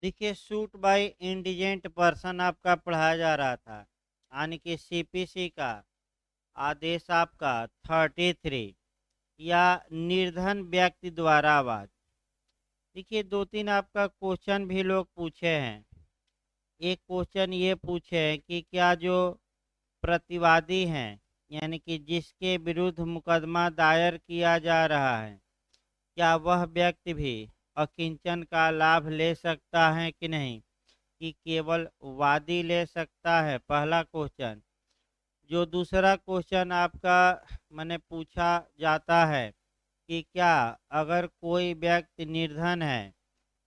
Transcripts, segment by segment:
देखिए, shoot bye indigent person आपका पढ़ाया जा रहा था, यानी कि सीपीसी का आदेश आपका 33 या निर्धन व्यक्ति द्वारा आवाज। देखिए, दो तीन आपका क्वेश्चन भी लोग पूछे हैं। एक क्वेश्चन ये पूछे हैं कि क्या जो प्रतिवादी हैं, यानी कि जिसके विरुद्ध मुकदमा दायर किया जा रहा है, क्या वह व्यक्ति भी अकिंचन का लाभ ले सकता है कि नहीं, कि केवल वादी ले सकता है, पहला क्वेश्चन। जो दूसरा क्वेश्चन आपका मैंने पूछा जाता है कि क्या अगर कोई व्यक्ति निर्धन है,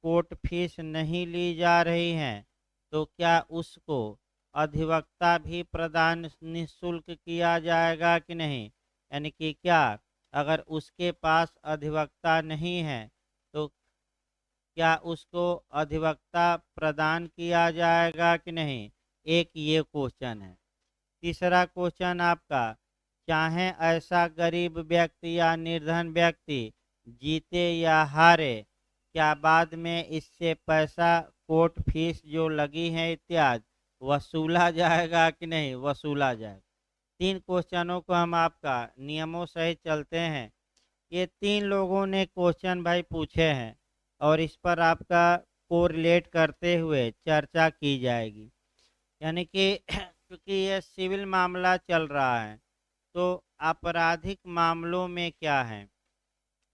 कोर्ट फीस नहीं ली जा रही है, तो क्या उसको अधिवक्ता भी प्रदान निःशुल्क किया जाएगा कि नहीं, यानी कि क्या अगर उसके पास अधिवक्ता नहीं है तो क्या उसको अधिवक्ता प्रदान किया जाएगा कि नहीं। एक ये क्वेश्चन है। तीसरा क्वेश्चन आपका, चाहे ऐसा गरीब व्यक्ति या निर्धन व्यक्ति जीते या हारे, क्या बाद में इससे पैसा, कोर्ट फीस जो लगी है इत्यादि वसूला जाएगा कि नहीं वसूला जाएगा। तीन क्वेश्चनों को हम आपका नियमों सहित चलते हैं। ये तीन लोगों ने क्वेश्चन भाई पूछे हैं और इस पर आपका कोरिलेट करते हुए चर्चा की जाएगी। यानी कि क्योंकि ये सिविल मामला चल रहा है, तो आपराधिक मामलों में क्या है,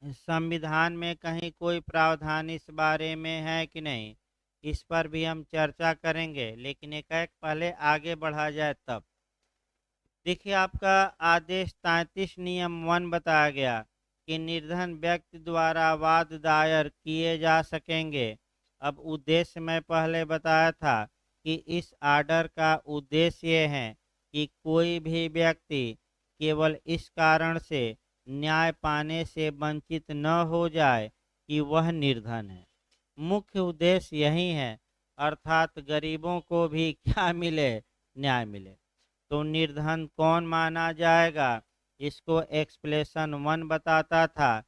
संविधान में कहीं कोई प्रावधान इस बारे में है कि नहीं, इस पर भी हम चर्चा करेंगे, लेकिन एक एक पहले आगे बढ़ा जाए तब। देखिए, आपका आदेश 33 नियम 1 बताया गया कि निर्धन व्यक्ति द्वारा वाद दायर किए जा सकेंगे। अब उद्देश्य मैं पहले बताया था कि इस आर्डर का उद्देश्य ये है कि कोई भी व्यक्ति केवल इस कारण से न्याय पाने से वंचित न हो जाए कि वह निर्धन है। मुख्य उद्देश्य यही है, अर्थात गरीबों को भी क्या मिले, न्याय मिले। तो निर्धन कौन माना जाएगा, इसको एक्सप्लेशन 1 बताता था।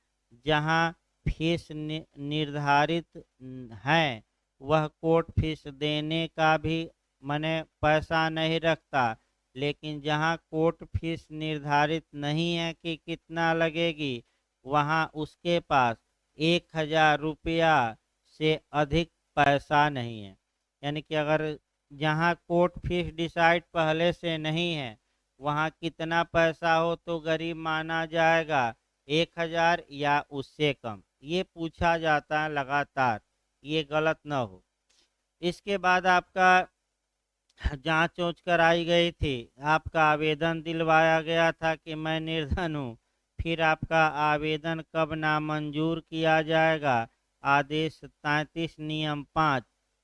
जहां फीस निर्धारित है, वह कोर्ट फीस देने का भी मने पैसा नहीं रखता, लेकिन जहां कोर्ट फीस निर्धारित नहीं है कि कितना लगेगी, वहां उसके पास 1,000 रुपया से अधिक पैसा नहीं है। यानी कि अगर जहाँ कोर्ट फीस डिसाइड पहले से नहीं है, वहाँ कितना पैसा हो तो गरीब माना जाएगा, 1,000 या उससे कम, ये पूछा जाता है लगातार, ये गलत न हो। इसके बाद आपका जांच ओंच कराई गई थी, आपका आवेदन दिलवाया गया था कि मैं निर्धन हूँ। फिर आपका आवेदन कब नामंजूर किया जाएगा, आदेश 33 नियम 5,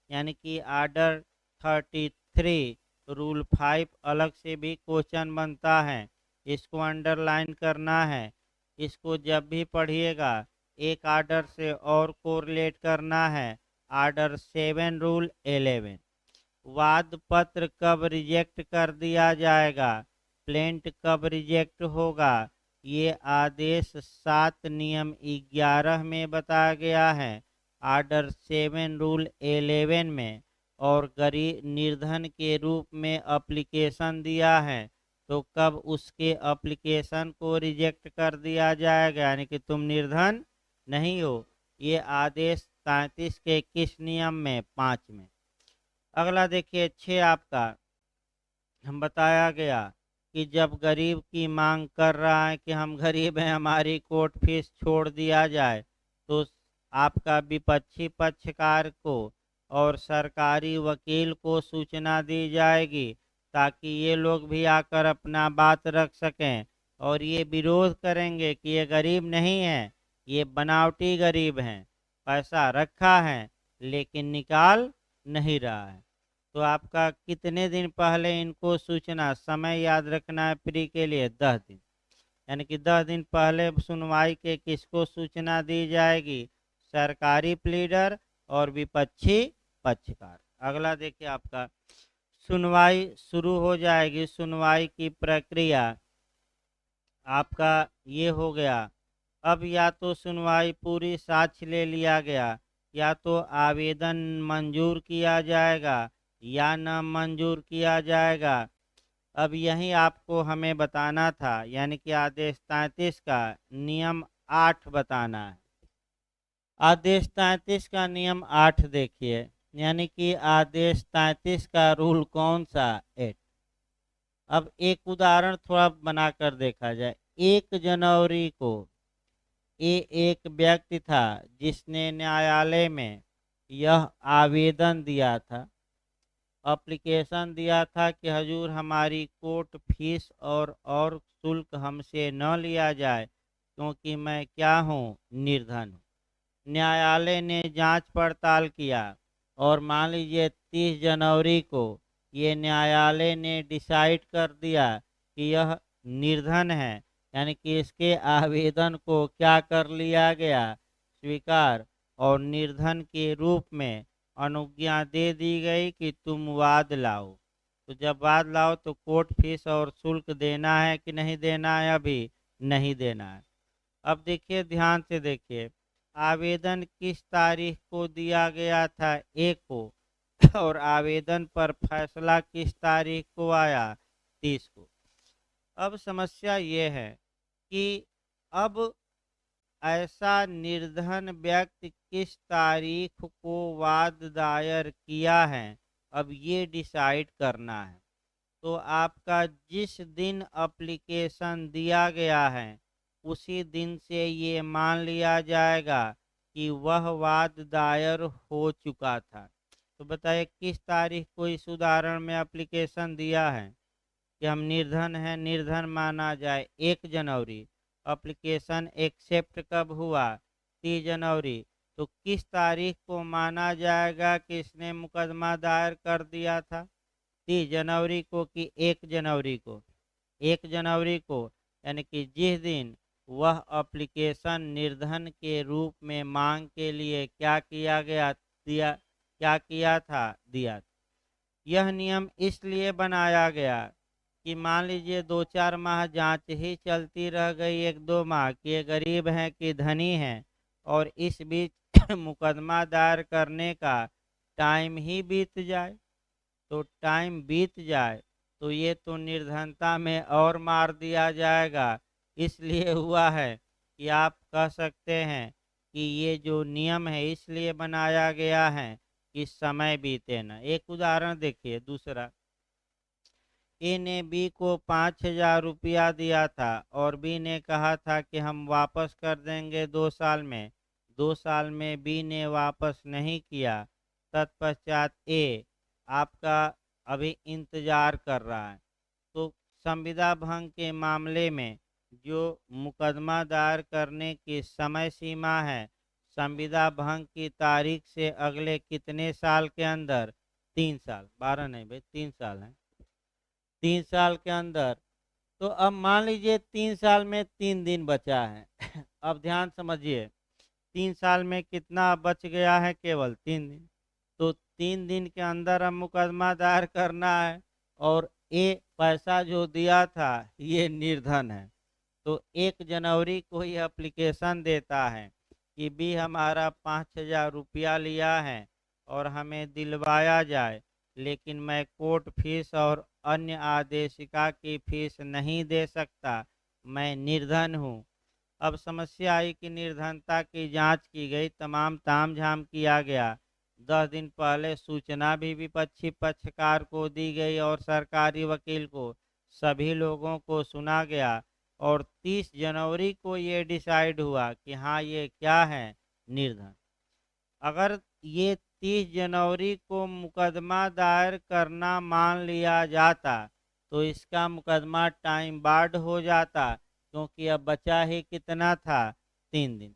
यानी कि आर्डर 33 रूल 5 अलग से भी क्वेश्चन बनता है, इसको अंडरलाइन करना है। इसको जब भी पढ़िएगा एक आर्डर से और कोरिलेट करना है, आर्डर 7 रूल 11, वाद पत्र कब रिजेक्ट कर दिया जाएगा, प्लेंट कब रिजेक्ट होगा, ये आदेश 7 नियम 11 में बताया गया है, आर्डर 7 रूल 11 में। और गरीब निर्धन के रूप में एप्लीकेशन दिया है, तो कब उसके एप्लीकेशन को रिजेक्ट कर दिया जाएगा, यानी कि तुम निर्धन नहीं हो, ये आदेश 33 के किस नियम में, 5 में। अगला देखिए 6 आपका हम बताया गया कि जब गरीब की मांग कर रहा है कि हम गरीब हैं, हमारी कोर्ट फीस छोड़ दिया जाए, तो आपका विपक्षी पक्षकार को और सरकारी वकील को सूचना दी जाएगी, ताकि ये लोग भी आकर अपना बात रख सकें और ये विरोध करेंगे कि ये गरीब नहीं है, ये बनावटी गरीब हैं, पैसा रखा है लेकिन निकाल नहीं रहा है। तो आपका कितने दिन पहले इनको सूचना, समय याद रखना है प्री के लिए, 10 दिन। यानी कि 10 दिन पहले सुनवाई के किसको सूचना दी जाएगी, सरकारी प्लीडर और विपक्षी पक्षकार। अगला देखिए आपका सुनवाई शुरू हो जाएगी। सुनवाई की प्रक्रिया आपका ये हो गया। अब या तो सुनवाई पूरी साक्ष्य ले लिया गया, या तो आवेदन मंजूर किया जाएगा या न मंजूर किया जाएगा। अब यही आपको हमें बताना था, यानी कि आदेश 33 का नियम 8 बताना है। आदेश 33 का नियम 8 देखिए, यानी कि आदेश 33 का रूल कौन सा 8। अब एक उदाहरण थोड़ा बनाकर देखा जाए। 1 जनवरी को ये एक व्यक्ति था जिसने न्यायालय में यह आवेदन दिया था, एप्लीकेशन दिया था कि हजूर हमारी कोर्ट फीस और शुल्क हमसे न लिया जाए, क्योंकि मैं क्या हूँ, निर्धन हूँ। न्यायालय ने जांच पड़ताल किया और मान लीजिए 30 जनवरी को ये न्यायालय ने डिसाइड कर दिया कि यह निर्धन है, यानी कि इसके आवेदन को क्या कर लिया गया, स्वीकार, और निर्धन के रूप में अनुज्ञा दे दी गई कि तुम वाद लाओ। तो जब वाद लाओ तो कोर्ट फीस और शुल्क देना है कि नहीं देना है, अभी नहीं देना है। अब देखिए, ध्यान से देखिए, आवेदन किस तारीख को दिया गया था, 1 को, और आवेदन पर फैसला किस तारीख को आया, 30 को। अब समस्या ये है कि अब ऐसा निर्धन व्यक्ति किस तारीख को वाद दायर किया है, अब ये डिसाइड करना है। तो आपका जिस दिन एप्लीकेशन दिया गया है उसी दिन से ये मान लिया जाएगा कि वह वाद दायर हो चुका था। तो बताइए किस तारीख को इस उदाहरण में एप्लीकेशन दिया है कि हम निर्धन हैं, निर्धन माना जाए, 1 जनवरी। एप्लीकेशन एक्सेप्ट कब हुआ, 30 जनवरी। तो किस तारीख को माना जाएगा कि इसने मुकदमा दायर कर दिया था, 30 जनवरी को कि 1 जनवरी को, 1 जनवरी को, यानी कि जिस दिन वह एप्लीकेशन निर्धन के रूप में मांग के लिए क्या किया गया, दिया, क्या किया था, दिया था। यह नियम इसलिए बनाया गया कि मान लीजिए 2-4 माह जांच ही चलती रह गई, 1-2 माह, कि ये गरीब हैं कि धनी हैं, और इस बीच मुकदमा दायर करने का टाइम ही बीत जाए। तो टाइम बीत जाए तो ये तो निर्धनता में और मार दिया जाएगा। इसलिए हुआ है कि आप कह सकते हैं कि ये जो नियम है इसलिए बनाया गया है कि समय बीते ना। एक उदाहरण देखिए, दूसरा, ए ने बी को 5,000 रुपया दिया था और बी ने कहा था कि हम वापस कर देंगे 2 साल में। 2 साल में बी ने वापस नहीं किया। तत्पश्चात ए आपका अभी इंतजार कर रहा है। तो संविदा भंग के मामले में जो मुकदमा दायर करने की समय सीमा है, संविदा भंग की तारीख से अगले कितने साल के अंदर, 3 साल, 12 नहीं भाई, 3 साल है, 3 साल के अंदर। तो अब मान लीजिए 3 साल में 3 दिन बचा है। अब ध्यान समझिए, 3 साल में कितना बच गया है, केवल 3 दिन। तो 3 दिन के अंदर अब मुकदमा दायर करना है, और ये पैसा जो दिया था ये निर्धन है। तो 1 जनवरी को ही एप्लीकेशन देता है कि भी हमारा 5,000 रुपया लिया है और हमें दिलवाया जाए, लेकिन मैं कोर्ट फीस और अन्य आदेशिका की फीस नहीं दे सकता, मैं निर्धन हूँ। अब समस्या आई कि निर्धनता की जांच की गई, तमाम तामझाम किया गया। 10 दिन पहले सूचना भी विपक्षी पक्षकार को दी गई और सरकारी वकील को, सभी लोगों को सुना गया, और 30 जनवरी को ये डिसाइड हुआ कि हाँ ये क्या है, निर्धन। अगर ये 30 जनवरी को मुकदमा दायर करना मान लिया जाता तो इसका मुकदमा टाइम बार्ड हो जाता, क्योंकि अब बचा ही कितना था, 3 दिन।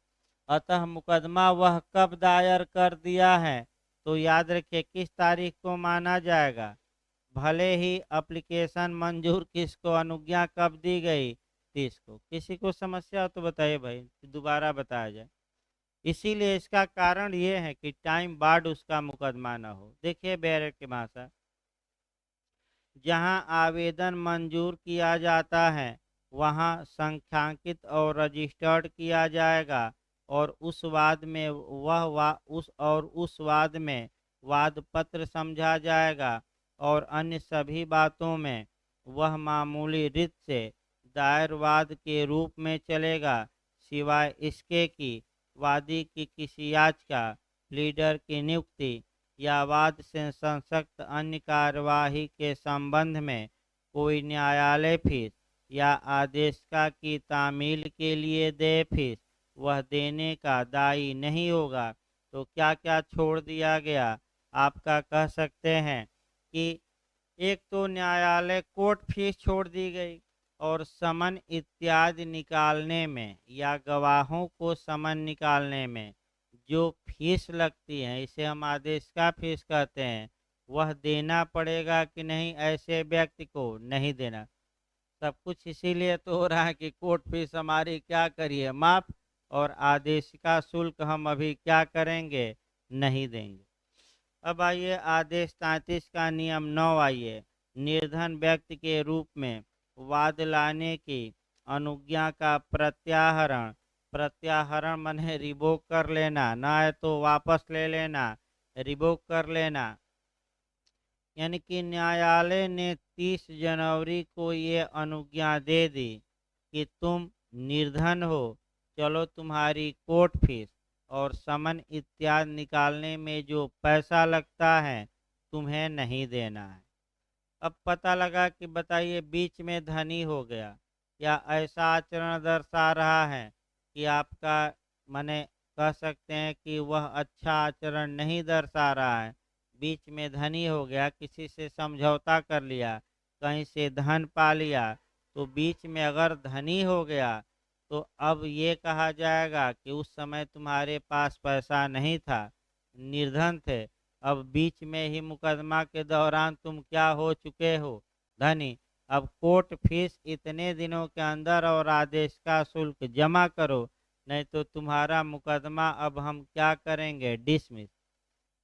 अतः मुकदमा वह कब दायर कर दिया है, तो याद रखिए किस तारीख को माना जाएगा। भले ही एप्लीकेशन मंजूर किसको, अनुज्ञा कब दी गई, 30 को। किसी को समस्या हो तो बताइए भाई, दोबारा बताया जाए। इसीलिए इसका कारण ये है कि टाइम बाद उसका मुकदमा न हो। देखिए बैरर की भाषा, जहां आवेदन मंजूर किया जाता है वहां संख्यांकित और रजिस्टर्ड किया जाएगा, और उस वाद में उस वाद में वाद पत्र समझा जाएगा और अन्य सभी बातों में वह मामूली रीत से दायर वाद के रूप में चलेगा, सिवाय इसके कि वादी की किसी याचिका, लीडर की नियुक्ति या वाद से संसक्त अन्य कार्यवाही के संबंध में कोई न्यायालय फीस या आदेशिका की तामील के लिए दे फीस वह देने का दायी नहीं होगा। तो क्या क्या छोड़ दिया गया, आपका कह सकते हैं कि एक तो न्यायालय कोर्ट फीस छोड़ दी गई और समन इत्यादि निकालने में या गवाहों को समन निकालने में जो फीस लगती है, इसे हम आदेश का फीस कहते हैं, वह देना पड़ेगा कि नहीं, ऐसे व्यक्ति को नहीं देना। सब कुछ इसीलिए तो हो रहा है कि कोर्ट फीस हमारी क्या करिए माफ, और आदेश का शुल्क हम अभी क्या करेंगे, नहीं देंगे। अब आइए आदेश 33 का नियम 9 आइए, निर्धन व्यक्ति के रूप में वाद लाने की अनुज्ञा का प्रत्याहरण। प्रत्याहरण माने रिवोक कर लेना, ना है तो वापस ले लेना, रिवोक कर लेना। यानी कि न्यायालय ने 30 जनवरी को ये अनुज्ञा दे दी कि तुम निर्धन हो, चलो तुम्हारी कोर्ट फीस और समन इत्यादि निकालने में जो पैसा लगता है तुम्हें नहीं देना है। अब पता लगा कि बताइए बीच में धनी हो गया, या ऐसा आचरण दर्शा रहा है कि आपका माने कह सकते हैं कि वह अच्छा आचरण नहीं दर्शा रहा है, बीच में धनी हो गया, किसी से समझौता कर लिया, कहीं से धन पा लिया, तो बीच में अगर धनी हो गया तो अब ये कहा जाएगा कि उस समय तुम्हारे पास पैसा नहीं था, निर्धन थे, अब बीच में ही मुकदमा के दौरान तुम क्या हो चुके हो, धनी। अब कोर्ट फीस इतने दिनों के अंदर और आदेश का शुल्क जमा करो, नहीं तो तुम्हारा मुकदमा अब हम क्या करेंगे, डिसमिस।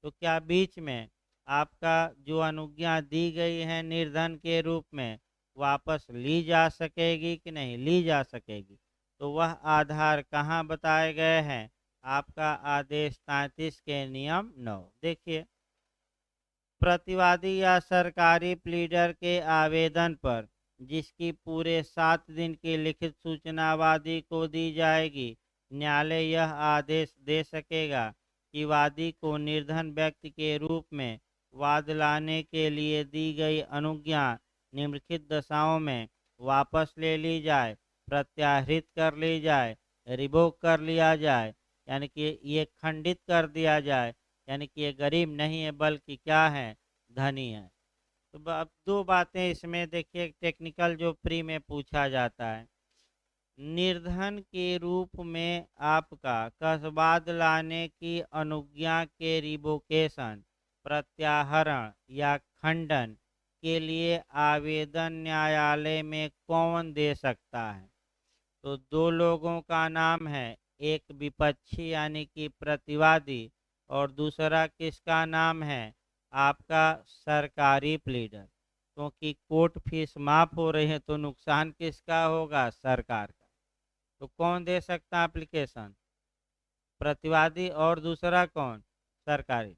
तो क्या बीच में आपका जो अनुज्ञा दी गई है निर्धन के रूप में वापस ली जा सकेगी कि नहीं ली जा सकेगी? तो वह आधार कहाँ बताए गए हैं, आपका आदेश 33 के नियम 9। देखिए, प्रतिवादी या सरकारी प्लीडर के आवेदन पर जिसकी पूरे 7 दिन की लिखित सूचना वादी को दी जाएगी, न्यायालय यह आदेश दे सकेगा कि वादी को निर्धन व्यक्ति के रूप में वाद लाने के लिए दी गई अनुज्ञा निम्नलिखित दशाओं में वापस ले ली जाए, प्रत्याहृत कर ली जाए, रिवोक कर लिया जाए, यानी कि ये खंडित कर दिया जाए, यानी कि ये गरीब नहीं है बल्कि क्या है, धनी है। तो अब दो बातें इसमें देखिए, टेक्निकल जो प्री में पूछा जाता है, निर्धन के रूप में आपका कसवाद लाने की अनुज्ञा के रिवोकेशन, प्रत्याहरण या खंडन के लिए आवेदन न्यायालय में कौन दे सकता है? तो दो लोगों का नाम है, एक विपक्षी यानी कि प्रतिवादी और दूसरा किसका नाम है, आपका सरकारी प्लीडर। क्योंकि कोर्ट फीस माफ हो रही है तो नुकसान किसका होगा, सरकार का। तो कौन दे सकता है एप्लीकेशन, प्रतिवादी और दूसरा कौन, सरकारी।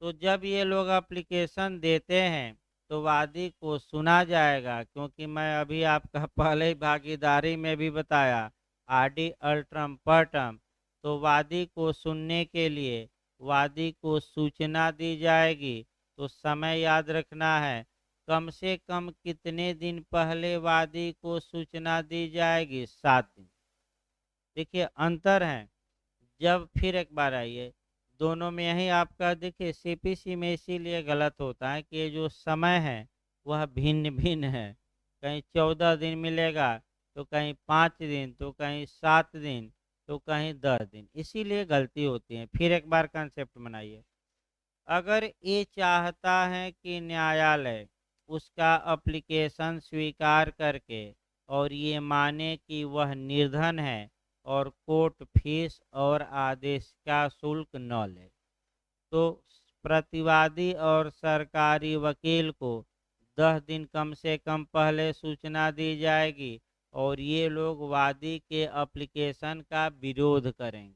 तो जब ये लोग एप्लीकेशन देते हैं तो वादी को सुना जाएगा, क्योंकि मैं अभी आपका पहले ही भागीदारी में भी बताया आरडी अल्ट्रम पर्टम। तो वादी को सुनने के लिए वादी को सूचना दी जाएगी। तो समय याद रखना है, कम से कम कितने दिन पहले वादी को सूचना दी जाएगी, 7 दिन। देखिए अंतर है। जब फिर एक बार आइए, दोनों में यही आपका देखिए सीपीसी में इसीलिए गलत होता है कि ये जो समय है वह भिन्न भिन्न है, कहीं 14 दिन मिलेगा, तो कहीं 5 दिन, तो कहीं 7 दिन, तो कहीं 10 दिन, इसीलिए गलती होती है। फिर एक बार कंसेप्ट बनाइए, अगर ये चाहता है कि न्यायालय उसका एप्लीकेशन स्वीकार करके और ये माने कि वह निर्धन है और कोर्ट फीस और आदेश का शुल्क न ले, तो प्रतिवादी और सरकारी वकील को 10 दिन कम से कम पहले सूचना दी जाएगी और ये लोग वादी के एप्लीकेशन का विरोध करेंगे।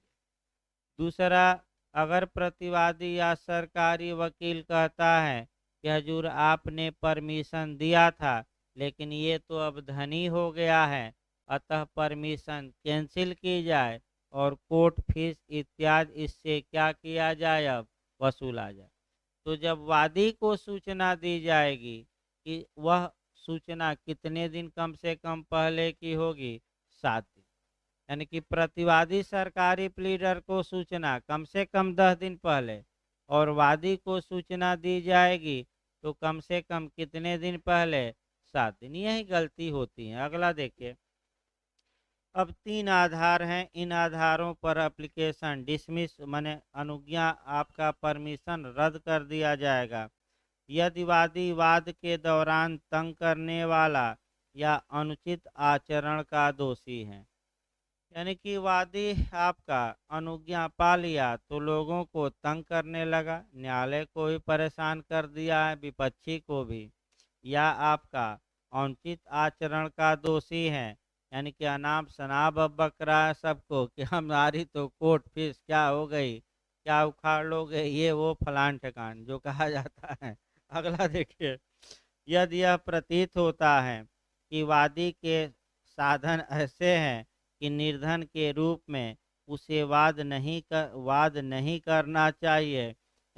दूसरा, अगर प्रतिवादी या सरकारी वकील कहता है कि हजूर आपने परमिशन दिया था लेकिन ये तो अब धनी हो गया है, अतः परमिशन कैंसिल की जाए और कोर्ट फीस इत्यादि इससे क्या किया जाए, अब वसूला जाए। तो जब वादी को सूचना दी जाएगी कि वह सूचना कितने दिन कम से कम पहले की होगी, 7 दिन, यानी कि प्रतिवादी सरकारी प्लीडर को सूचना कम से कम 10 दिन पहले और वादी को सूचना दी जाएगी तो कम से कम कितने दिन पहले, 7 दिन। यही गलती होती है। अगला देखिए, अब 3 आधार हैं, इन आधारों पर एप्लीकेशन डिसमिस माने अनुज्ञा आपका परमिशन रद्द कर दिया जाएगा यदि वादी वाद के दौरान तंग करने वाला या अनुचित आचरण का दोषी है। यानी कि वादी आपका अनुज्ञा पा लिया तो लोगों को तंग करने लगा, न्यायालय को भी परेशान कर दिया है, विपक्षी को भी, या आपका अनुचित आचरण का दोषी है, यानी कि अनाप शनाप अब बक रहा है सबको कि हमारी तो कोर्ट फीस क्या हो गई, क्या उखाड़ लोगे, ये वो फलान ठिकान जो कहा जाता है। अगला देखिए, यदि यह प्रतीत होता है कि वादी के साधन ऐसे हैं कि निर्धन के रूप में उसे वाद नहीं करना चाहिए,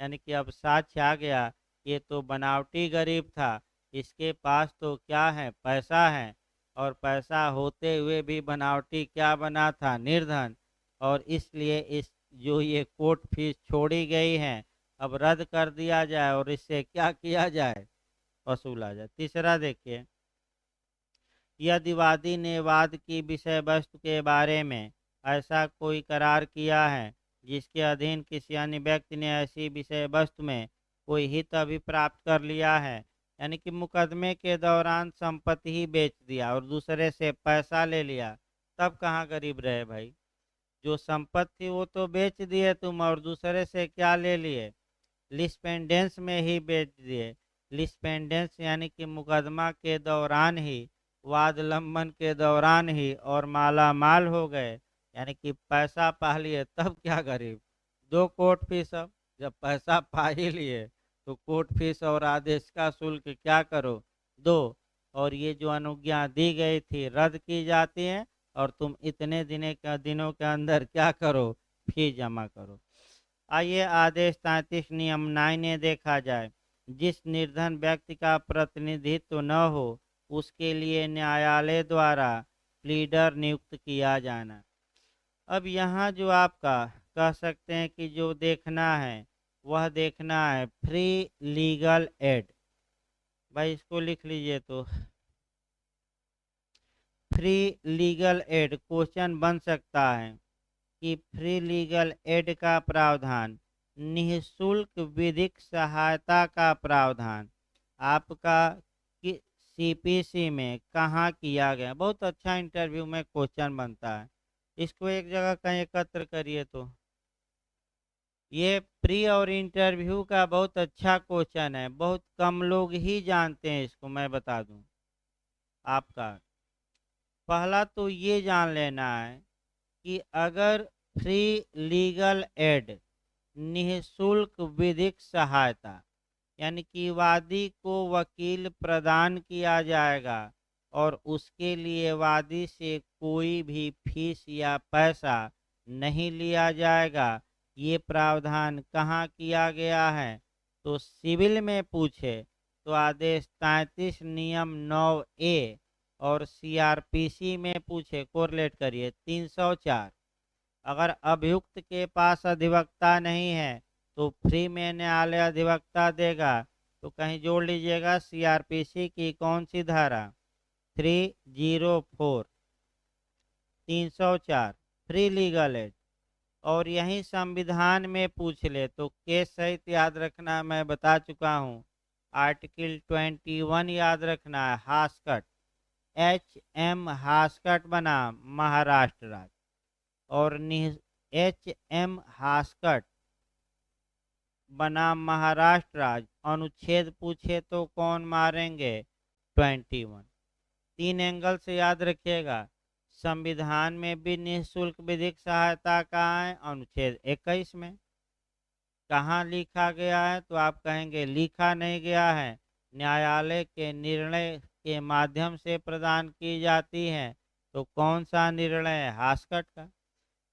यानी कि अब साक्ष्य आ गया, ये तो बनावटी गरीब था, इसके पास तो क्या है, पैसा है, और पैसा होते हुए भी बनावटी क्या बना था, निर्धन, और इसलिए इस जो ये कोर्ट फीस छोड़ी गई है अब रद्द कर दिया जाए और इससे क्या किया जाए, वसूला जाए। तीसरा देखिए, यदि वादी ने वाद की विषय वस्तु के बारे में ऐसा कोई करार किया है जिसके अधीन किसी अन्य व्यक्ति ने ऐसी विषय वस्तु में कोई हित अभिप्राप्त कर लिया है, यानी कि मुकदमे के दौरान संपत्ति ही बेच दिया और दूसरे से पैसा ले लिया, तब कहाँ गरीब रहे भाई। जो संपत्ति वो तो बेच दिए तुम और दूसरे से क्या ले लिए, लिस्पेंडेंस में ही बेच दिए। लिस्पेंडेंस यानी कि मुकदमा के दौरान ही, वाद लंबन के दौरान ही और माला माल हो गए, यानी कि पैसा पा लिए, तब क्या गरीब। दो कोर्ट फीस, अब जब पैसा पा ही लिए तो कोर्ट फीस और आदेश का शुल्क क्या करो, दो, और ये जो अनुज्ञा दी गई थी रद्द की जाती है और तुम इतने दिनों के अंदर क्या करो, फीस जमा करो। आइए आदेश 33 नियम 9 देखा जाए। जिस निर्धन व्यक्ति का प्रतिनिधित्व न हो उसके लिए न्यायालय द्वारा प्लीडर नियुक्त किया जाना। अब यहाँ जो आपका कह सकते हैं कि जो देखना है वह देखना है फ्री लीगल एड। भाई इसको लिख लीजिए, तो फ्री लीगल एड क्वेश्चन बन सकता है कि फ्री लीगल एड का प्रावधान, निःशुल्क विधिक सहायता का प्रावधान आपका सीपीसी में कहाँ किया गया। बहुत अच्छा इंटरव्यू में क्वेश्चन बनता है, इसको एक जगह कहीं एकत्र करिए। तो ये प्री और इंटरव्यू का बहुत अच्छा क्वेश्चन है, बहुत कम लोग ही जानते हैं इसको। मैं बता दूं आपका, पहला तो ये जान लेना है कि अगर फ्री लीगल एड, निःशुल्क विधिक सहायता, यानी कि वादी को वकील प्रदान किया जाएगा और उसके लिए वादी से कोई भी फीस या पैसा नहीं लिया जाएगा, ये प्रावधान कहाँ किया गया है, तो सिविल में पूछे तो आदेश 33 नियम 9A, और सीआरपीसी में पूछे कोरिलेट करिए 304। अगर अभियुक्त के पास अधिवक्ता नहीं है तो फ्री में न्यायालय अधिवक्ता देगा। तो कहीं जोड़ लीजिएगा, सीआरपीसी की कौन सी धारा, 304, 304 फ्री लीगल एड। और यही संविधान में पूछ ले तो केस सहित याद रखना, मैं बता चुका हूँ। आर्टिकल 21 याद रखना है, हास्कट, HM हास्कट बनाम महाराष्ट्र राज्य, और HM हास्कट बनाम महाराष्ट्र राज्य अनुच्छेद पूछे तो कौन मारेंगे, 21। 3 एंगल से याद रखिएगा, संविधान में भी निःशुल्क विधिक सहायता कहाँ है? अनुच्छेद 21 में। कहाँ लिखा गया है? तो आप कहेंगे लिखा नहीं गया है, न्यायालय के निर्णय के माध्यम से प्रदान की जाती है। तो कौन सा निर्णय है? हास्कट का।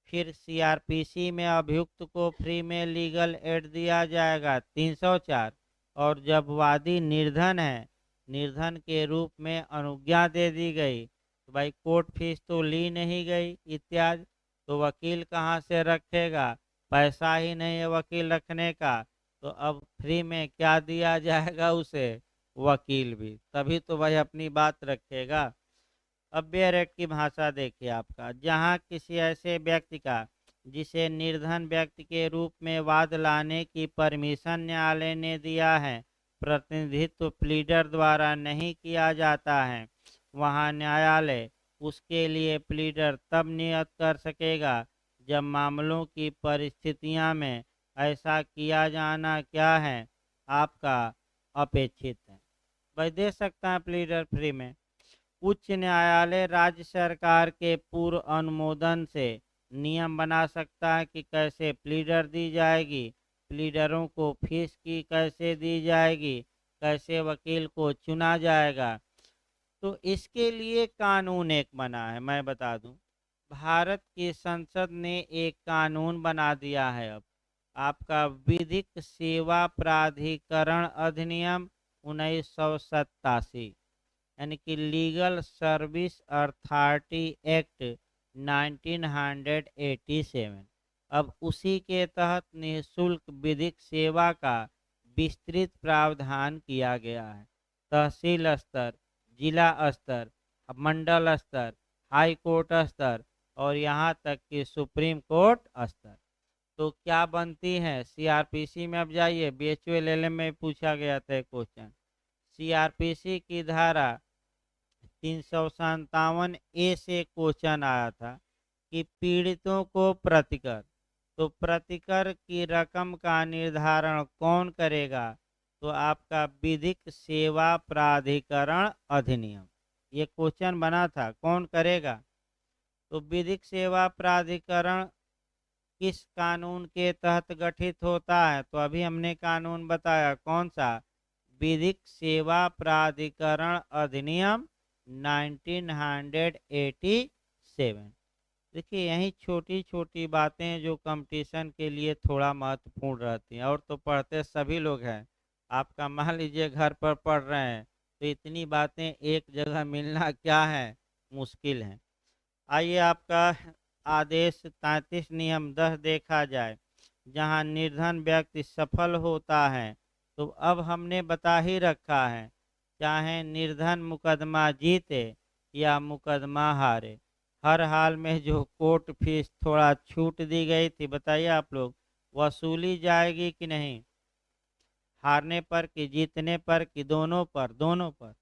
फिर सीआरपीसी में अभियुक्त को फ्री में लीगल एड दिया जाएगा 304। और जब वादी निर्धन है, निर्धन के रूप में अनुज्ञा दे दी गई, तो भाई कोर्ट फीस तो ली नहीं गई इत्यादि, तो वकील कहाँ से रखेगा? पैसा ही नहीं है वकील रखने का, तो अब फ्री में क्या दिया जाएगा उसे? वकील भी, तभी तो भाई अपनी बात रखेगा। अब बेयर एक्ट की भाषा देखिए आपका, जहाँ किसी ऐसे व्यक्ति का जिसे निर्धन व्यक्ति के रूप में वाद लाने की परमिशन न्यायालय ने दिया है, प्रतिनिधित्व प्लीडर द्वारा नहीं किया जाता है, वहाँ न्यायालय उसके लिए प्लीडर तब नियत कर सकेगा जब मामलों की परिस्थितियां में ऐसा किया जाना क्या है? आपका अपेक्षित है। भाई दे सकता है प्लीडर फ्री में। उच्च न्यायालय राज्य सरकार के पूर्व अनुमोदन से नियम बना सकता है कि कैसे प्लीडर दी जाएगी, प्लीडरों को फीस की कैसे दी जाएगी, कैसे वकील को चुना जाएगा। तो इसके लिए कानून एक बना है, मैं बता दूं। भारत की संसद ने एक कानून बना दिया है अब, आपका विधिक सेवा प्राधिकरण अधिनियम 1987, यानी कि लीगल सर्विस अथॉरिटी एक्ट 1987। अब उसी के तहत निःशुल्क विधिक सेवा का विस्तृत प्रावधान किया गया है। तहसील स्तर, जिला स्तर, मंडल स्तर, हाई कोर्ट स्तर और यहाँ तक कि सुप्रीम कोर्ट स्तर। तो क्या बनती है? सीआरपीसी में अब जाइए, बीएचयूएलएलएम में पूछा गया था क्वेश्चन। सीआरपीसी की धारा 357 ए से क्वेश्चन आया था कि पीड़ितों को प्रतिकर, तो प्रतिकर की रकम का निर्धारण कौन करेगा? तो आपका विधिक सेवा प्राधिकरण अधिनियम, ये क्वेश्चन बना था, कौन करेगा? तो विधिक सेवा प्राधिकरण किस कानून के तहत गठित होता है? तो अभी हमने कानून बताया, कौन सा? विधिक सेवा प्राधिकरण अधिनियम 1987। देखिए यही छोटी छोटी बातें जो कंपटीशन के लिए थोड़ा महत्वपूर्ण रहती हैं, और तो पढ़ते सभी लोग हैं। आपका मान लीजिए घर पर पढ़ रहे हैं, तो इतनी बातें एक जगह मिलना क्या है? मुश्किल है। आइए आपका आदेश 33 नियम 10 देखा जाए, जहां निर्धन व्यक्ति सफल होता है। तो अब हमने बता ही रखा है, चाहे निर्धन मुकदमा जीते या मुकदमा हारे, हर हाल में जो कोर्ट फीस थोड़ा छूट दी गई थी, बताइए आप लोग, वसूली जाएगी कि नहीं? हारने पर कि जीतने पर कि दोनों पर? दोनों पर।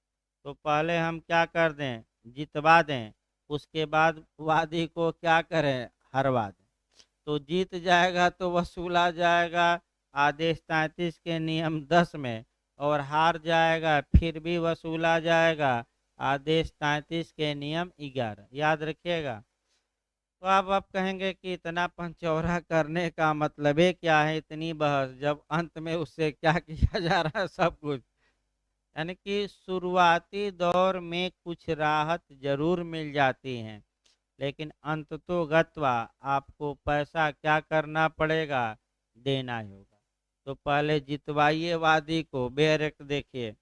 तो पहले हम क्या कर दें? जितवा दें, उसके बाद वादी को क्या करें? हरवा दें। तो जीत जाएगा तो वसूला जाएगा आदेश 33 के नियम 10 में, और हार जाएगा फिर भी वसूला जाएगा आदेश 33 के नियम 11। याद रखिएगा। तो अब आप कहेंगे कि इतना पंचौरा करने का मतलब है क्या है, इतनी बहस, जब अंत में उससे क्या किया जा रहा है? सब कुछ। यानी कि शुरुआती दौर में कुछ राहत जरूर मिल जाती है, लेकिन अंततोगत्वा आपको पैसा क्या करना पड़ेगा? देना ही होगा। तो पहले जितवाइए वादी को। बेयर एक्ट देखिए,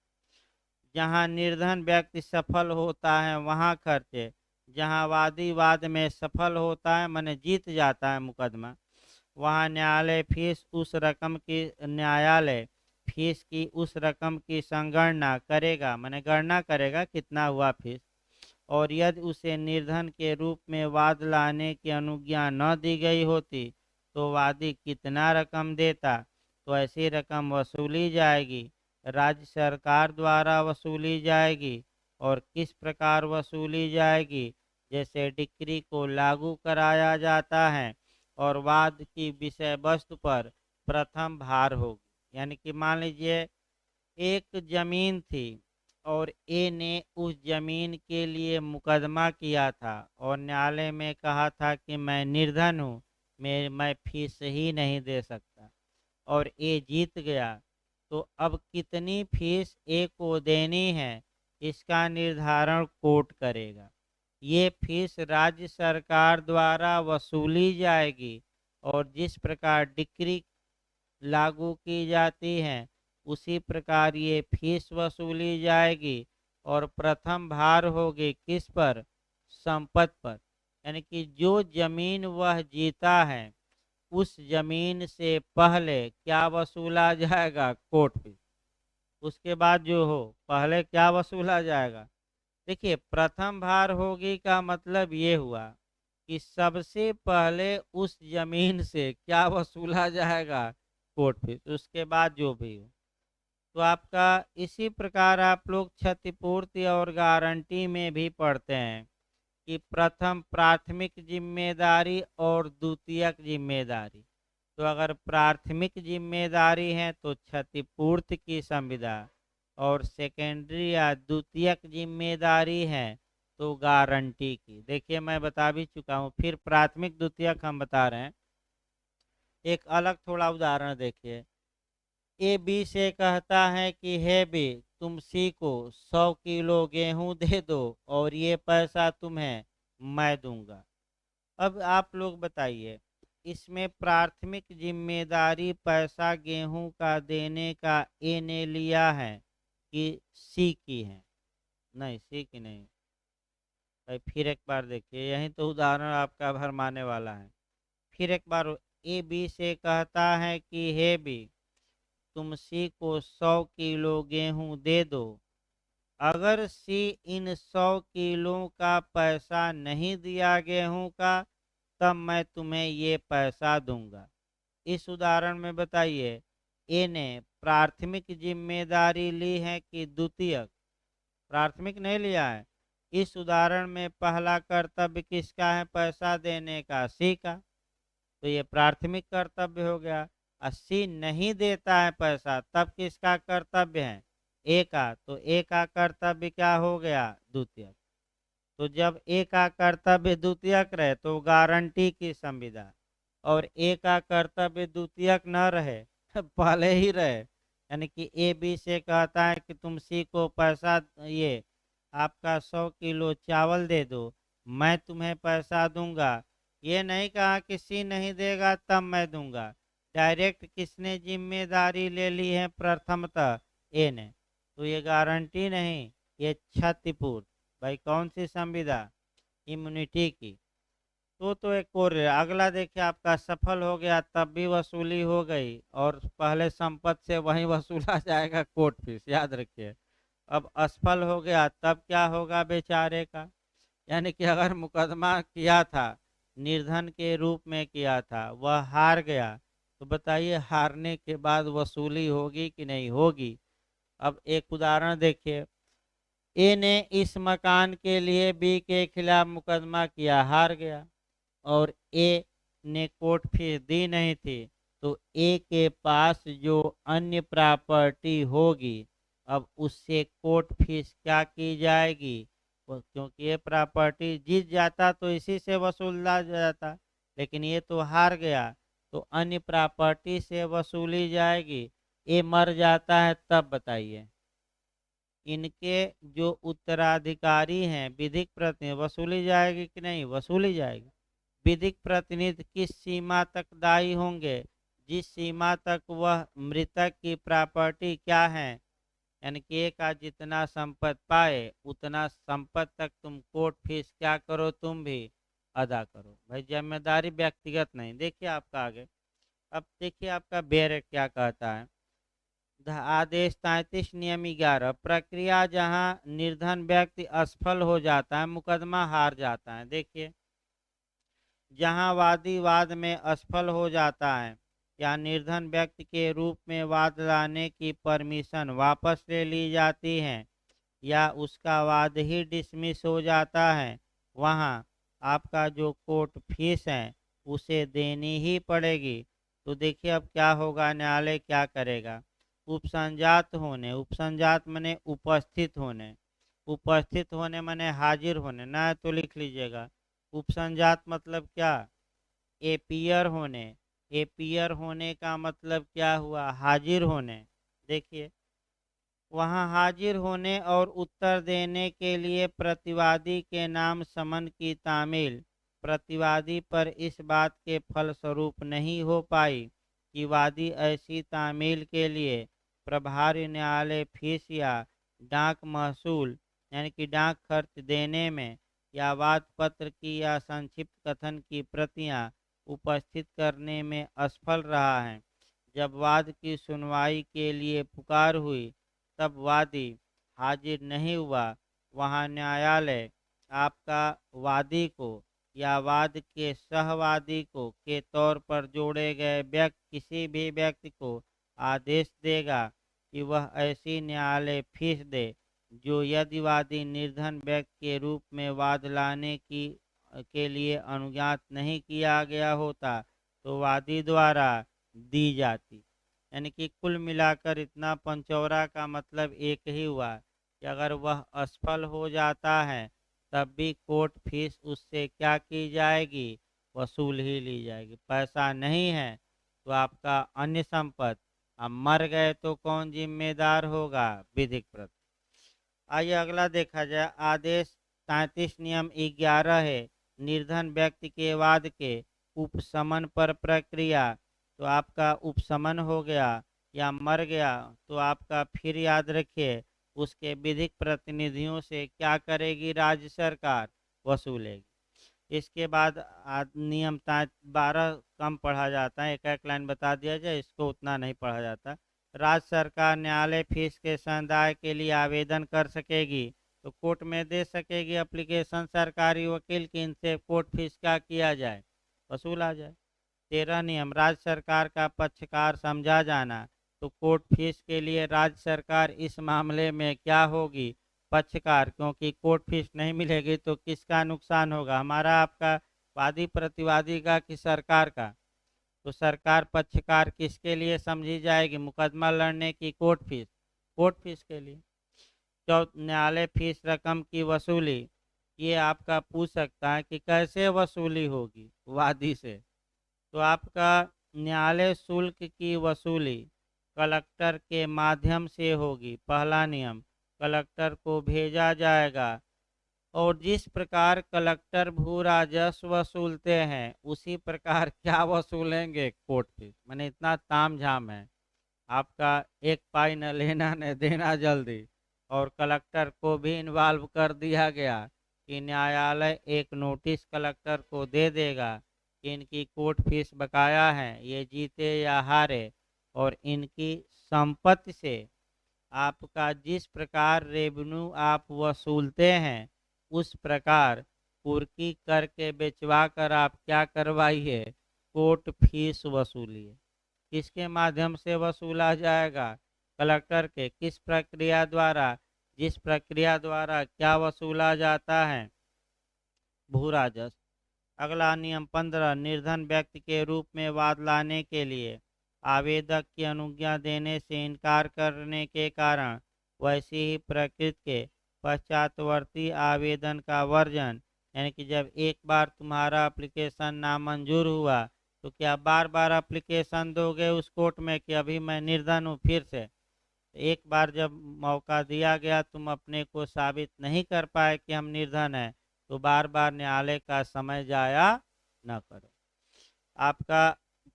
जहां निर्धन व्यक्ति सफल होता है वहां खर्चे, जहां वादी वाद में सफल होता है माने जीत जाता है मुकदमा, वहां न्यायालय फीस की उस रकम की संगणना करेगा, माने गणना करेगा कितना हुआ फीस। और यदि उसे निर्धन के रूप में वाद लाने की अनुज्ञा न दी गई होती, तो वादी कितना रकम देता? तो ऐसी रकम वसूली जाएगी, राज्य सरकार द्वारा वसूली जाएगी। और किस प्रकार वसूली जाएगी? जैसे डिक्री को लागू कराया जाता है और वाद की विषय वस्तु पर प्रथम भार होगी। यानी कि मान लीजिए एक जमीन थी, और ए ने उस जमीन के लिए मुकदमा किया था और न्यायालय में कहा था कि मैं निर्धन हूँ, मैं फीस ही नहीं दे सकता, और ए जीत गया, तो अब कितनी फीस ए को देनी है इसका निर्धारण कोर्ट करेगा। ये फीस राज्य सरकार द्वारा वसूली जाएगी और जिस प्रकार डिक्री लागू की जाती हैं उसी प्रकार ये फीस वसूली जाएगी और प्रथम भार होगी किस पर? संपत्ति पर, यानी कि जो जमीन वह जीता है उस जमीन से पहले क्या वसूला जाएगा? Court fees. उसके बाद जो हो पहले क्या वसूला जाएगा? देखिए, प्रथम भार होगी का मतलब ये हुआ कि सबसे पहले उस जमीन से क्या वसूला जाएगा? Court fees. उसके बाद जो भी हो, तो आपका इसी प्रकार आप लोग क्षतिपूर्ति और गारंटी में भी पढ़ते हैं कि प्रथम प्राथमिक जिम्मेदारी और द्वितीयक जिम्मेदारी। तो अगर प्राथमिक जिम्मेदारी है तो क्षतिपूर्ति की संविदा, और सेकेंडरी या द्वितीयक जिम्मेदारी है तो गारंटी की। देखिए, मैं बता भी चुका हूँ, फिर प्राथमिक द्वितीयक हम बता रहे हैं। एक अलग थोड़ा उदाहरण देखिए। ए बी से कहता है कि हे बी, तुम सी को 100 किलो गेहूं दे दो और ये पैसा तुम्हें मैं दूंगा। अब आप लोग बताइए, इसमें प्राथमिक जिम्मेदारी पैसा गेहूं का देने का ए ने लिया है कि सी की है? नहीं, सी की नहीं। भाई फिर एक बार देखिए, यही तो उदाहरण आपका भरमाने वाला है। फिर एक बार, ए बी से कहता है कि हे बी, तुम सी को 100 किलो गेहूं दे दो। अगर सी इन 100 किलो का पैसा नहीं दिया गेहूं का, तब मैं तुम्हें ये पैसा दूंगा। इस उदाहरण में बताइए, ए ने प्राथमिक जिम्मेदारी ली है कि द्वितीयक? प्राथमिक नहीं लिया है। इस उदाहरण में पहला कर्तव्य किसका है? पैसा देने का, सी का। तो ये प्राथमिक कर्तव्य हो गया। सी नहीं देता है पैसा, तब किसका कर्तव्य है? ए का। तो ए का कर्तव्य क्या हो गया? द्वितीयक। तो जब ए का कर्तव्य द्वितीयक रहे तो गारंटी की संविदा, और ए का कर्तव्य द्वितीयक न रहे पहले ही रहे, यानी कि ए बी से कहता है कि तुम सी को पैसा, ये आपका 100 किलो चावल दे दो, मैं तुम्हें पैसा दूंगा। ये नहीं कहा कि सी नहीं देगा तब मैं दूंगा। डायरेक्ट किसने जिम्मेदारी ले ली है? प्रथमतः ए ने। तो ये गारंटी नहीं, ये क्षतिपूर्ति। भाई कौन सी संविदा? इम्यूनिटी की। तो एक और है। अगला देखिए, आपका सफल हो गया तब भी वसूली हो गई, और पहले संपत्ति से वहीं वसूला जाएगा कोर्ट फीस, याद रखिए। अब असफल हो गया तब क्या होगा बेचारे का? यानी कि अगर मुकदमा किया था, निर्धन के रूप में किया था, वह हार गया, तो बताइए हारने के बाद वसूली होगी कि नहीं होगी? अब एक उदाहरण देखिए। ए ने इस मकान के लिए बी के खिलाफ मुकदमा किया, हार गया, और ए ने कोर्ट फीस दी नहीं थी, तो ए के पास जो अन्य प्रॉपर्टी होगी, अब उससे कोर्ट फीस क्या की जाएगी? क्योंकि ये प्रॉपर्टी जीत जाता तो इसी से वसूला जाता, लेकिन ये तो हार गया, तो अन्य प्रॉपर्टी से वसूली जाएगी। ए मर जाता है तब बताइए, इनके जो उत्तराधिकारी हैं विधिक प्रतिनिधि, वसूली जाएगी कि नहीं? वसूली जाएगी। विधिक प्रतिनिधि किस सीमा तक दायी होंगे? जिस सीमा तक वह मृतक की प्रॉपर्टी क्या है, यानी कि एक का जितना संपत्ति पाए उतना संपत्ति तक तुम कोर्ट फीस क्या करो? तुम भी अदा करो। भाई जिम्मेदारी व्यक्तिगत नहीं। देखिए आपका आगे, अब देखिए आपका बेर क्या कहता है। आदेश 33 नियम 11, प्रक्रिया जहां निर्धन व्यक्ति असफल हो जाता है, मुकदमा हार जाता है। देखिए, जहां वादी वाद में असफल हो जाता है या निर्धन व्यक्ति के रूप में वाद लाने की परमिशन वापस ले ली जाती है या उसका वाद ही डिसमिस हो जाता है, वहां आपका जो कोर्ट फीस है उसे देनी ही पड़ेगी। तो देखिए अब क्या होगा, न्यायालय क्या करेगा। उपसंजात होने, उपसंजात मने उपस्थित होने मने हाजिर होने, ना तो लिख लीजिएगा। उपसंजात मतलब क्या? एपियर होने। एपियर होने का मतलब क्या हुआ? हाजिर होने। देखिए, वहाँ हाजिर होने और उत्तर देने के लिए प्रतिवादी के नाम समन की तामील प्रतिवादी पर इस बात के फलस्वरूप नहीं हो पाई कि वादी ऐसी तामील के लिए प्रभारी न्यायालय फीस या डाक महसूल यानी कि डाक खर्च देने में या वाद पत्र की या संक्षिप्त कथन की प्रतियां उपस्थित करने में असफल रहा है। जब वाद की सुनवाई के लिए पुकार हुई तब वादी हाजिर नहीं हुआ। वहाँ न्यायालय आपका वादी को या वाद के सहवादी को के तौर पर जोड़े गए किसी भी व्यक्ति को आदेश देगा कि वह ऐसी न्यायालय फीस दे जो यदि वादी निर्धन व्यक्ति के रूप में वाद लाने की के लिए अनुज्ञात नहीं किया गया होता तो वादी द्वारा दी जाती। यानी कि कुल मिलाकर इतना पंचौरा का मतलब एक ही हुआ कि अगर वह असफल हो जाता है तब भी कोर्ट फीस उससे क्या की जाएगी? वसूल ही ली जाएगी। पैसा नहीं है तो आपका अन्य संपत्ति, अब मर गए तो कौन जिम्मेदार होगा? विधिक प्रति। आइए अगला देखा जाए। आदेश 33 नियम 11 है निर्धन व्यक्ति के वाद के उपशमन पर प्रक्रिया। तो आपका उपशमन हो गया या मर गया तो आपका फिर याद रखिए उसके विधिक प्रतिनिधियों से क्या करेगी? राज्य सरकार वसूलेगी। इसके बाद नियम 12 कम पढ़ा जाता है, एक एक लाइन बता दिया जाए, इसको उतना नहीं पढ़ा जाता। राज्य सरकार न्यायालय फीस के संदाय के लिए आवेदन कर सकेगी तो कोर्ट में दे सकेगी एप्लीकेशन सरकारी वकील की, इनसे कोर्ट फीस क्या किया जाए? वसूला जाए। 13 नियम राज्य सरकार का पक्षकार समझा जाना। तो कोर्ट फीस के लिए राज्य सरकार इस मामले में क्या होगी? पक्षकार, क्योंकि कोर्ट फीस नहीं मिलेगी तो किसका नुकसान होगा? हमारा, आपका, वादी प्रतिवादी का कि सरकार का? तो सरकार पक्षकार किसके लिए समझी जाएगी? मुकदमा लड़ने की कोर्ट फीस, कोर्ट फीस के लिए। न्यायालय फीस रकम की वसूली, ये आपका पूछ सकता है कि कैसे वसूली होगी? वादी से। तो आपका न्यायालय शुल्क की वसूली कलेक्टर के माध्यम से होगी। पहला नियम, कलेक्टर को भेजा जाएगा और जिस प्रकार कलेक्टर भू राजस्व वसूलते हैं उसी प्रकार क्या वसूलेंगे? Court fees. मैंने इतना ताम झाम है आपका, एक पाई न लेना न देना जल्दी। और कलेक्टर को भी इन्वॉल्व कर दिया गया कि न्यायालय एक नोटिस कलेक्टर को दे देगा कि इनकी कोर्ट फीस बकाया है, ये जीते या हारे, और इनकी संपत्ति से आपका जिस प्रकार रेवेन्यू आप वसूलते हैं उस प्रकार कुर्की करके बेचवा कर आप क्या करवाइए? कोर्ट फीस वसूलिए। किसके माध्यम से वसूला जाएगा? कलेक्टर के। किस प्रक्रिया द्वारा? जिस प्रक्रिया द्वारा क्या वसूला जाता है? भू राजस्व। अगला नियम 15 निर्धन व्यक्ति के रूप में वाद लाने के लिए आवेदक की अनुज्ञा देने से इनकार करने के कारण वैसी ही प्रकृति के पश्चातवर्ती आवेदन का वर्जन, यानी कि जब एक बार तुम्हारा एप्लीकेशन नामंजूर हुआ तो क्या बार बार एप्लीकेशन दोगे उस कोर्ट में कि अभी मैं निर्धन हूँ फिर से? एक बार जब मौका दिया गया, तुम अपने को साबित नहीं कर पाए कि हम निर्धन हैं, तो बार बार न्यायालय का समय जाया न करो। आपका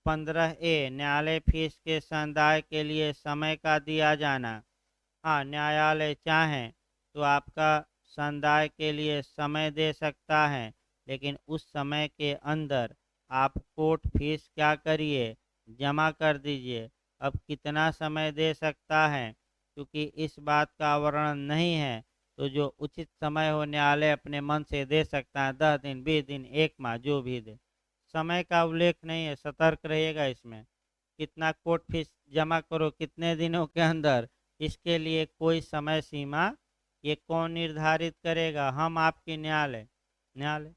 15A न्यायालय फीस के संदाय के लिए समय का दिया जाना। हाँ, न्यायालय चाहें तो आपका संदाय के लिए समय दे सकता है, लेकिन उस समय के अंदर आप कोर्ट फीस क्या करिए? जमा कर दीजिए। अब कितना समय दे सकता है, क्योंकि इस बात का वर्णन नहीं है, तो जो उचित समय हो न्यायालय अपने मन से दे सकता है। 10 दिन, 20 दिन, 1 माह, जो भी दे। समय का उल्लेख नहीं है, सतर्क रहिएगा इसमें। कितना कोर्ट फीस जमा करो कितने दिनों के अंदर, इसके लिए कोई समय सीमा ये कौन निर्धारित करेगा? हम, आपकी न्यायालय। न्यायालय।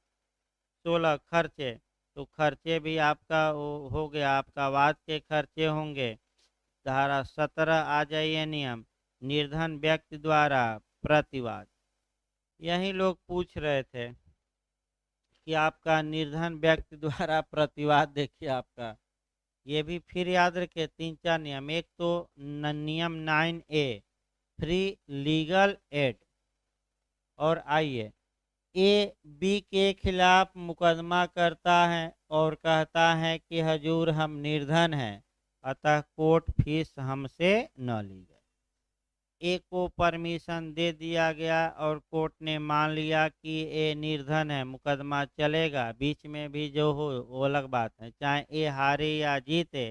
16 खर्चे। तो खर्चे भी आपका हो गया, आपका वाद के खर्चे होंगे। धारा 17 आ जाइए नियम, निर्धन व्यक्ति द्वारा प्रतिवाद। यही लोग पूछ रहे थे कि आपका निर्धन व्यक्ति द्वारा प्रतिवाद, देखिए आपका ये भी फिर याद रखिए 3-4 नियम। एक तो नियम 9A फ्री लीगल एड, और आइए ए बी के खिलाफ मुकदमा करता है और कहता है कि हजूर हम निर्धन हैं, अतः कोर्ट फीस हमसे न ली जाए। ए को परमिशन दे दिया गया और कोर्ट ने मान लिया कि ए निर्धन है, मुकदमा चलेगा, बीच में भी जो हो वो अलग बात है, चाहे ए हारे या जीते,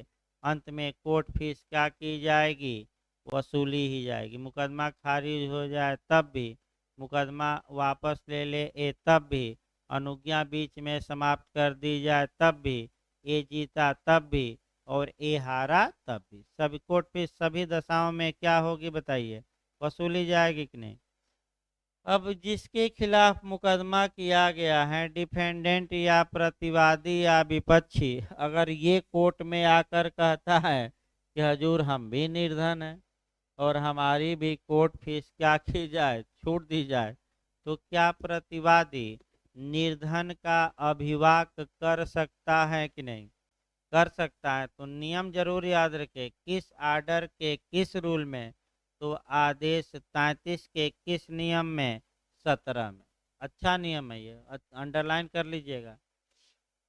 अंत में कोर्ट फीस क्या की जाएगी, वसूली ही जाएगी। मुकदमा खारिज हो जाए तब भी, मुकदमा वापस ले ले ए तब भी, अनुज्ञा बीच में समाप्त कर दी जाए तब भी, ए जीता तब भी और ए हारा तब भी, सभी कोर्ट फीस सभी दशाओं में क्या होगी बताइए, वसूली जाएगी कि नहीं। अब जिसके खिलाफ मुकदमा किया गया है, डिफेंडेंट या प्रतिवादी या विपक्षी, अगर ये कोर्ट में आकर कहता है कि हजूर हम भी निर्धन हैं और हमारी भी कोर्ट फीस क्या की जाए, छूट दी जाए, तो क्या प्रतिवादी निर्धन का अभिवाक कर सकता है कि नहीं, कर सकता है। तो नियम जरूर याद रखें, किस आर्डर के किस रूल में, तो आदेश 33 के किस नियम में, 17 में। अच्छा नियम है ये, अंडरलाइन कर लीजिएगा।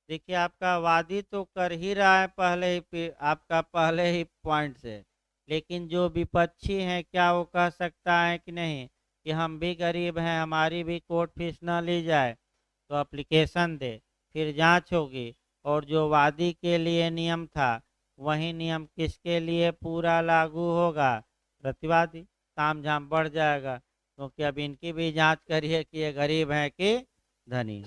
देखिए आपका वादी तो कर ही रहा है पहले ही, आपका पहले ही पॉइंट से, लेकिन जो विपक्षी हैं क्या वो कह सकता है कि नहीं कि हम भी गरीब हैं, हमारी भी कोर्ट फीस न ली जाए, तो एप्लीकेशन दे, फिर जांच होगी, और जो वादी के लिए नियम था वही नियम किसके लिए पूरा लागू होगा, प्रतिवादी। ताम झाम बढ़ जाएगा, क्योंकि अब इनकी भी जांच करिए कि ये गरीब हैं कि धनी।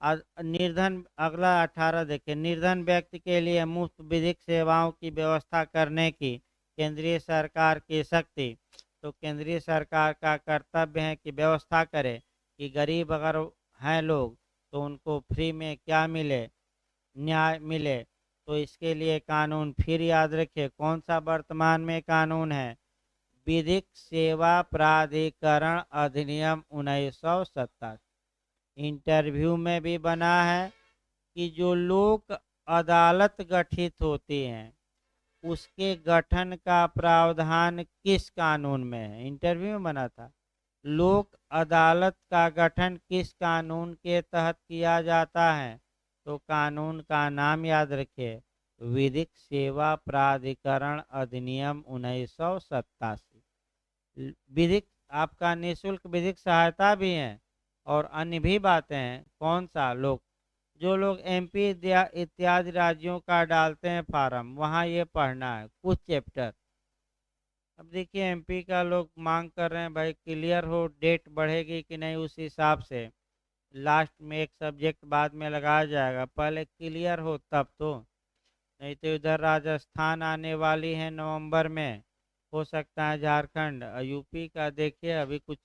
निर्धन, अगला 18 देखिए, निर्धन व्यक्ति के लिए मुफ्त विधिक सेवाओं की व्यवस्था करने की केंद्रीय सरकार की शक्ति। तो केंद्रीय सरकार का कर्तव्य है कि व्यवस्था करे कि गरीब अगर हैं लोग तो उनको फ्री में क्या मिले, न्याय मिले। तो इसके लिए कानून फिर याद रखिए कौन सा वर्तमान में कानून है, विधिक सेवा प्राधिकरण अधिनियम 1987। इंटरव्यू में भी बना है कि जो लोक अदालत गठित होती हैं उसके गठन का प्रावधान किस कानून में है, इंटरव्यू में बना था। लोक अदालत का गठन किस कानून के तहत किया जाता है, तो कानून का नाम याद रखिए, विधिक सेवा प्राधिकरण अधिनियम 1987। विधिक, आपका निःशुल्क विधिक सहायता भी है और अन्य भी बातें हैं। कौन सा, लोग जो लोग एमपी इत्यादि राज्यों का डालते हैं फार्म, वहाँ ये पढ़ना है कुछ चैप्टर। अब देखिए एमपी का लोग मांग कर रहे हैं भाई क्लियर हो, डेट बढ़ेगी कि नहीं, उस हिसाब से लास्ट में एक सब्जेक्ट बाद में लगाया जाएगा, पहले क्लियर हो तब तो। नहीं तो इधर राजस्थान आने वाली है नवंबर में, हो सकता है झारखंड, यूपी का देखिए अभी कुछ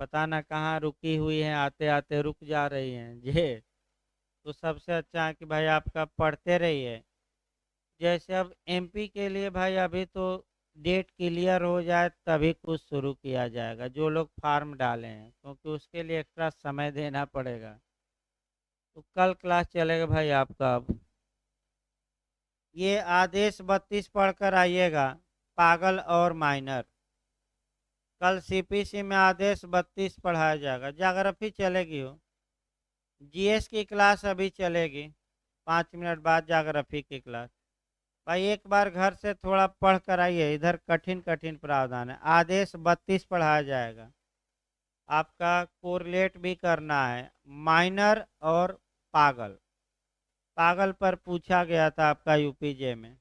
पता ना कहाँ रुकी हुई है, आते आते रुक जा रही हैं ये। तो सबसे अच्छा है कि भाई आपका पढ़ते रहिए। जैसे अब एमपी के लिए भाई अभी तो डेट क्लियर हो जाए तभी कुछ शुरू किया जाएगा, जो लोग फार्म डाले हैं, क्योंकि उसके लिए एक्स्ट्रा समय देना पड़ेगा। तो कल क्लास चलेगा भाई आपका। अब ये आदेश 32 पढ़कर आइएगा, पागल और माइनर। कल सीपीसी में आदेश 32 पढ़ाया जाएगा, ज्योग्राफी चलेगी हो, जीएस की क्लास अभी चलेगी 5 मिनट बाद, ज्योग्राफी की क्लास। भाई एक बार घर से थोड़ा पढ़ कर आइए, इधर कठिन कठिन प्रावधान है। आदेश 32 पढ़ाया जाएगा, आपका कोरिलेट भी करना है, माइनर और पागल। पागल पर पूछा गया था आपका यूपीजे में।